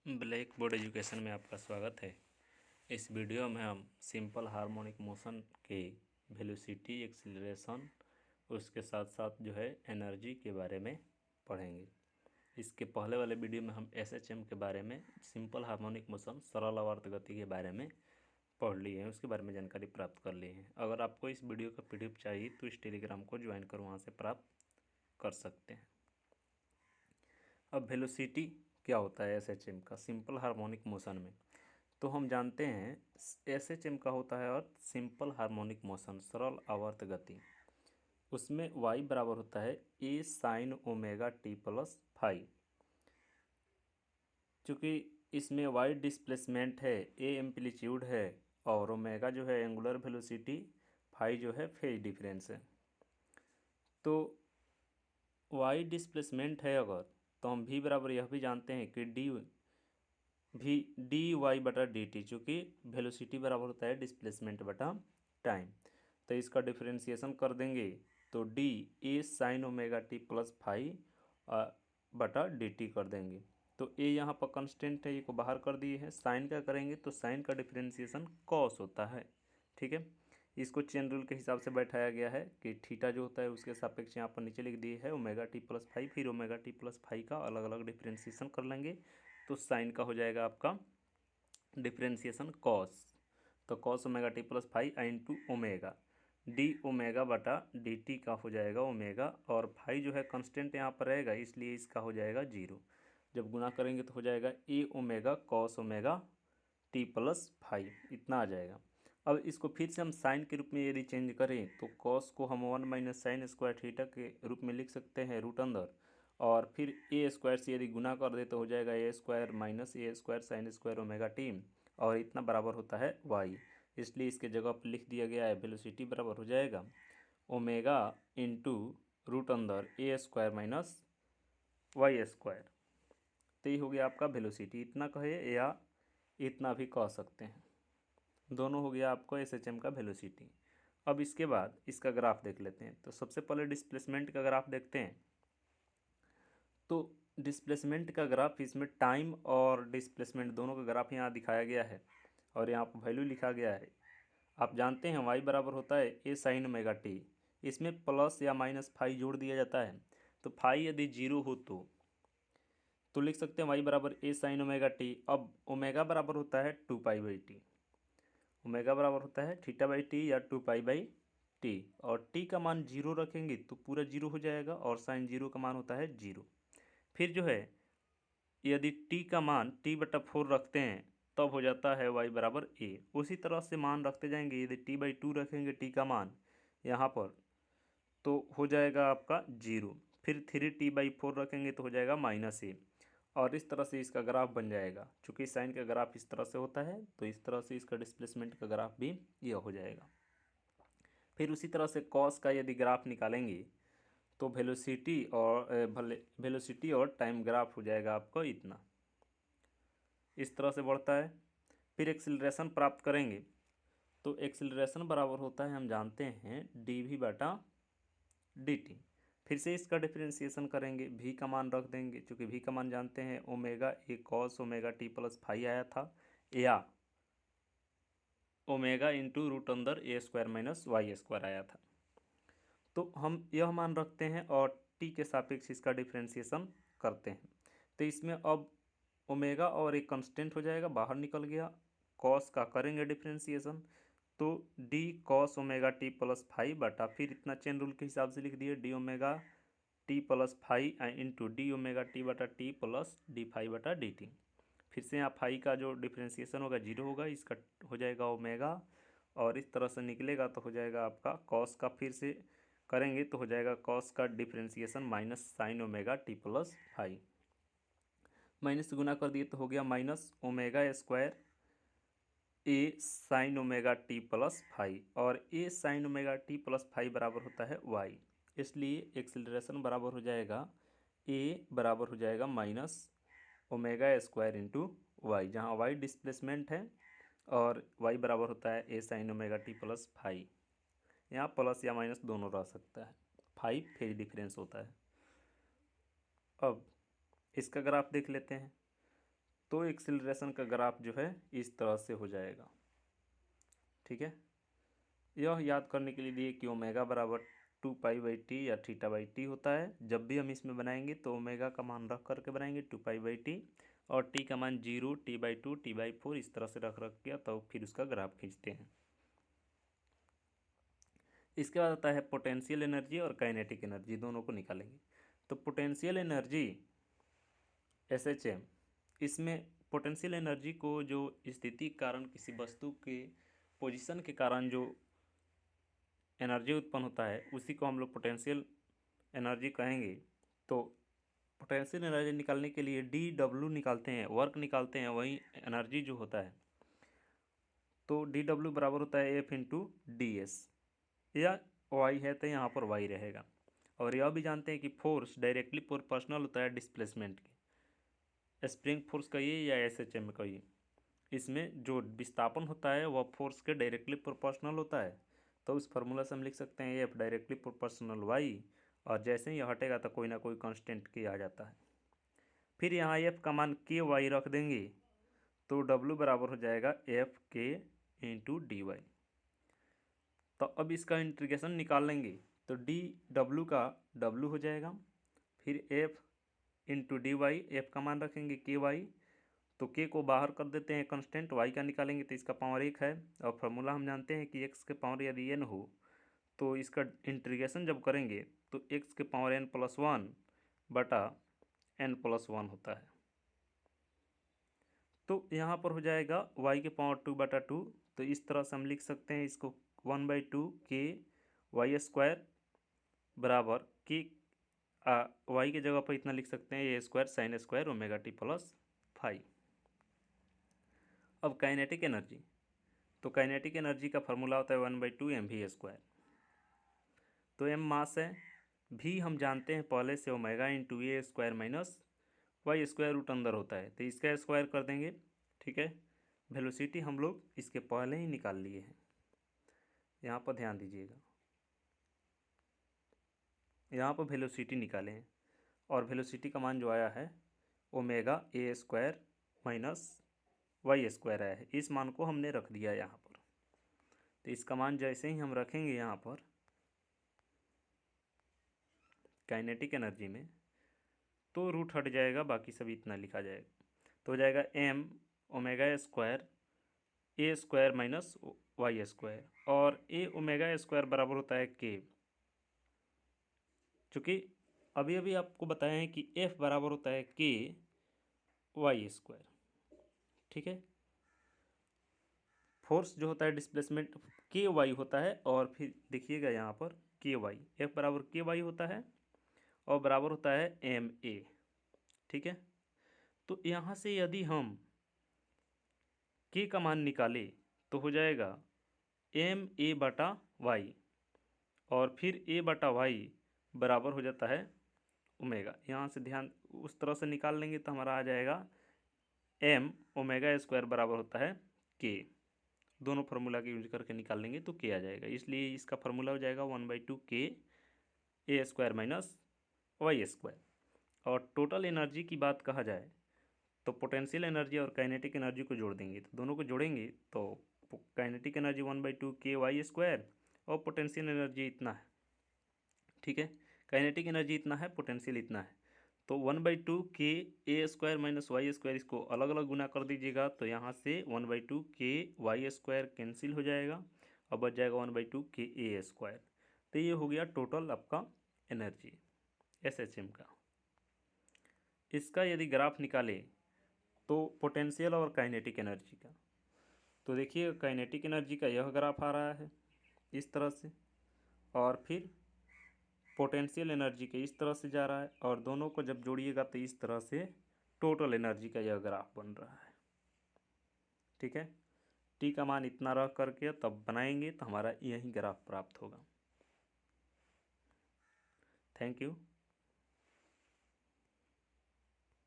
Black board education में आपका स्वागत है। इस वीडियो में हम सिंपल हार्मोनिक मोशन के वेलोसिटी, एक्सीलरेशन, उसके साथ साथ जो है एनर्जी के बारे में पढ़ेंगे। इसके पहले वाले वीडियो में हम एसएचएम के बारे में, सिंपल हार्मोनिक मोशन, सरल आवर्त गति के बारे में पढ़ लिए हैं, उसके बारे में जानकारी प्राप्त कर लिए हैं। अगर आपको इस वीडियो का पीडीएफ चाहिए तो इस टेलीग्राम को ज्वाइन कर वहाँ से प्राप्त कर सकते हैं। अब वेलोसिटी क्या होता है एसएचएम का सिंपल हार्मोनिक मोशन में, तो हम जानते हैं एसएचएम का होता है और सिंपल हार्मोनिक मोशन, सरल आवर्त गति। उसमें y बराबर होता है A sine omega T plus five. चूँकि इसमें y डिस्प्लेसमेंट है, ए एम्पलीट्यूड है और ओमेगा जो है एंगुलर वेलोसिटी, फाइव जो है फेज डिफरेंस है। तो y डिस्प्लेसमेंट है अगर, तो हम v बराबर यह भी जानते हैं कि डी वाई बटा डी टी, चूँकि वेलोसिटी बराबर होता है डिस्प्लेसमेंट बटा टाइम। तो इसका डिफरेंशिएशन कर देंगे तो D A sine omega T plus five बटा डी टी कर देंगे। तो ए यहाँ पर कांस्टेंट है, ये को बाहर कर दिए हैं। साइन का करेंगे तो साइन का डिफरेंशिएशन कॉस होता है। ठीक है, इसको चेन रूल के हिसाब से बैठाया गया है कि थीटा जो होता है उसके सापेक्ष यहाँ पर नीचे लिख दिए है ओमेगा टी प्लस फाइव, फिर ओमेगा टी प्लस फाइव का अलग अलग डिफरेंशिएशन कर लेंगे तो साइन का हो जाएगा आपका डिफरेंशिएशन कॉस। तो cos omega T plus five into omega D omega बटा डी टी का हो जाएगा ओमेगा, और फाइव जो है कांस्टेंट यहाँ पर रहेगा इसलिए इसका हो जाएगा जीरो। जब गुना करेंगे तो हो जाएगा A omega cos omega T plus five, इतना आ जाएगा। अब इसको फिर से हम साइन के रूप में यदि चेंज करें तो कॉस को हम one minus sine square theta के रूप में लिख सकते हैं रूट अंदर, और फिर ए स्क्वायर से यदि गुना कर दे तो हो जाएगा A square minus A square sine square omega T, और इतना बराबर होता है वाई। इसलिए इसके जगह पर लिख दिया गया है वेलोसिटी बराबर हो जाएगा ओमेगा इंटू रूट अंदर ए स्क्वायर माइनस वाई स्क्वायर। तो ये हो गया आपका वेलोसिटी, इतना कहे या इतना भी कह सकते हैं, दोनों हो गया आपको एसएचएम का वेलोसिटी। अब इसके बाद इसका ग्राफ देख लेते हैं। तो सबसे पहले डिस्प्लेसमेंट का ग्राफ देखते हैं। तो डिस्प्लेसमेंट का ग्राफ, इसमें टाइम और डिस्प्लेसमेंट दोनों का ग्राफ यहाँ दिखाया गया है और यहाँ पर वैल्यू लिखा गया है। आप जानते हैं y बराबर होता है ए साइन ओमेगा टी, इसमें प्लस या माइनस फाइव जोड़ दिया जाता है। तो फाइव यदि जीरो हो तो लिख सकते हैं y बराबर ए साइन ओमेगा टी। अब ओमेगा बराबर होता है two pi by t, omega बराबर होता है थीटा बाई टी या टू पाई बाई टी, और टी का मान जीरो रखेंगे तो पूरा जीरो हो जाएगा, और साइन जीरो का मान होता है जीरो। फिर जो है यदि टी का मान टी बटा फोर रखते हैं तब हो जाता है y बराबर ए। उसी तरह से मान रखते जाएंगे, यदि टी बाई टू रखेंगे टी का मान यहाँ पर तो हो जाएगा आपका जीरो। फिर थ्री टी बाई फोर रखेंगे तो हो जाएगा माइनस ए, और इस तरह से इसका ग्राफ बन जाएगा। चूँकि साइन का ग्राफ इस तरह से होता है तो इस तरह से इसका डिस्प्लेसमेंट का ग्राफ भी यह हो जाएगा। फिर उसी तरह से कॉस का यदि ग्राफ निकालेंगे तो वेलोसिटी और टाइम ग्राफ हो जाएगा आपको इतना, इस तरह से बढ़ता है। फिर एक्सिलरेशन प्राप्त करेंगे तो एक्सिलरेशन बराबर होता है, हम जानते हैं डी वी बटा डी टी। फिर से इसका डिफरेंशिएशन करेंगे, v का मान रख देंगे, चूँकि v का मान जानते हैं omega A cos omega T plus five आया था, या ओमेगा इंटू रूट अंदर ए स्क्वायर माइनस वाई स्क्वायर आया था। तो हम यह मान रखते हैं और t के सापेक्ष इसका डिफरेंशिएशन करते हैं। तो इसमें अब ओमेगा और एक कांस्टेंट हो जाएगा, बाहर निकल गया। कॉस का करेंगे डिफरेंशिएशन तो D cos omega T plus five बटा, फिर इतना चेन रूल के हिसाब से लिख दिए D omega T plus five into D omega T बटा टी प्लस डी फाइव बटा डी टी। फिर से यहाँ फाइव का जो डिफरेंशिएशन होगा जीरो होगा, इसका हो जाएगा ओमेगा, और इस तरह से निकलेगा तो हो जाएगा आपका कॉस का, फिर से करेंगे तो हो जाएगा कॉस का differentiation minus sine omega T plus five. Minus से गुना कर दिए तो हो गया minus omega square A sine omega T plus five, और A sine omega T plus five बराबर होता है वाई। इसलिए एक्सिलरेशन बराबर हो जाएगा ए बराबर हो जाएगा minus omega square into Y, जहाँ वाई डिस्प्लेसमेंट है और वाई बराबर होता है A sine omega T plus five. यहाँ प्लस या माइनस दोनों रह सकता है, फाइव फेज डिफरेंस होता है। अब इसका ग्राफ देख लेते हैं। तो एक्सीलरेशन का ग्राफ जो है इस तरह से हो जाएगा। ठीक है, यह याद करने के लिए दिए कि ओमेगा बराबर 2π/t या θ/t होता है। जब भी हम इसमें बनाएंगे तो ओमेगा का मान रख करके बनाएंगे 2π/t, और टी का मान 0, t/2, t/4 इस तरह से रख के तो फिर उसका ग्राफ खींचते हैं। इसके बाद आता है पोटेंशियल एनर्जी और काइनेटिक एनर्जी, दोनों को निकालेंगे। तो पोटेंशियल एनर्जी SHM, इसमें पोटेंशियल एनर्जी को जो स्थिति के कारण किसी वस्तु के पोजीशन के कारण जो एनर्जी उत्पन्न होता है उसी को हम लोग पोटेंशियल एनर्जी कहेंगे। तो पोटेंशियल एनर्जी निकालने के लिए DW निकालते हैं, वर्क निकालते हैं, वही एनर्जी जो होता है। तो DW बराबर होता है F×DS, या Y है तो यहाँ पर Y रहेगा। और यह भी जानते हैं कि फोर्स डायरेक्टली प्रोपोर्शनल होता है डिस्प्लेसमेंट के, स्प्रिंग फोर्स कहिए या SHM कहिए, इसमें जो विस्थापन होता है वह फोर्स के डायरेक्टली प्रोपोर्शनल होता है। तो उस फार्मूला से हम लिख सकते हैं F डायरेक्टली प्रोपोर्शनल Y, और जैसे ही यह हटेगा तो कोई ना कोई कांस्टेंट K आ जाता है। फिर यहाँ F का मान KY रख देंगे तो W बराबर हो जाएगा FK×dy। तो अब इसका इंटीग्रेशन निकाल लेंगे तो DW का W हो जाएगा, फिर F×dy, F का मान रखेंगे KY, तो K को बाहर कर देते हैं कांस्टेंट, Y का निकालेंगे तो इसका पावर 1 है। और फार्मूला हम जानते हैं कि x के पावर यदि n हो तो इसका इंटीग्रेशन जब करेंगे तो x के पावर n+1 बटा n+1 होता है। तो यहाँ पर हो जाएगा y के पावर 2/2। तो इस तरह से हम लिख सकते हैं इसको 1/2 KY² बराबर k, y के जगह पर इतना लिख सकते हैं A² sin² ωt+φ। अब काइनेटिक एनर्जी, तो काइनेटिक एनर्जी का फार्मूला होता है 1/2 mv²। तो m मास है, v हम जानते हैं पहले से ω/A² -y² रूट अंदर होता है, तो इसका स्क्वायर कर देंगे। ठीक है, वेलोसिटी हम लोग इसके पहले ही निकाल लिए हैं, यहाँ पर ध्यान दीजिएगा, यहाँ पर वेलोसिटी निकाले हैं और वेलोसिटी का मान जो आया है ω/A² -y² आया है। इस मान को हमने रख दिया यहाँ पर। तो इसका मान जैसे ही हम रखेंगे यहाँ पर काइनेटिक एनर्जी में तो रूट हट जाएगा, बाकी सब इतना लिखा जाएगा। तो हो जाएगा m ω² A² -y², और A ω² बराबर होता है k। चूँकि अभी अभी आपको बताया है कि F बराबर होता है KY²। ठीक है, फोर्स जो होता है डिस्प्लेसमेंट KY होता है, और फिर देखिएगा यहाँ पर KY, F बराबर KY होता है और बराबर होता है MA। ठीक है, तो यहाँ से यदि हम K का मान निकाले तो हो जाएगा MA/Y, और फिर A/Y बराबर हो जाता है ओमेगा। यहाँ से ध्यान उस तरह से निकाल लेंगे तो हमारा आ जाएगा m ω² बराबर होता है k। दोनों फार्मूला के यूज करके निकाल लेंगे तो k आ जाएगा, इसलिए इसका फार्मूला हो जाएगा 1/2 KA² -y²। और टोटल एनर्जी की बात कहा जाए तो पोटेंशियल एनर्जी और काइनेटिक एनर्जी को जोड़ देंगे, तो दोनों को जोड़ेंगे तो काइनेटिक एनर्जी 1/2 KY² और पोटेंशियल एनर्जी इतना है। ठीक है, काइनेटिक एनर्जी इतना है, पोटेंशियल इतना है, तो 1/2 KA² -y², इसको अलग अलग गुना कर दीजिएगा तो यहाँ से 1/2 KY² कैंसिल हो जाएगा और बच जाएगा 1/2 KA²। तो ये हो गया टोटल आपका एनर्जी SHM का। इसका यदि ग्राफ निकाले तो पोटेंशियल और काइनेटिक एनर्जी का, तो देखिए काइनेटिक एनर्जी का यह ग्राफ आ रहा है इस तरह से, और फिर पोटेंशियल एनर्जी के इस तरह से जा रहा है, और दोनों को जब जोड़िएगा तो इस तरह से टोटल एनर्जी का यह ग्राफ बन रहा है। ठीक है, टी का मान इतना रख करके तब बनाएंगे तो हमारा यही ग्राफ प्राप्त होगा। Thank you.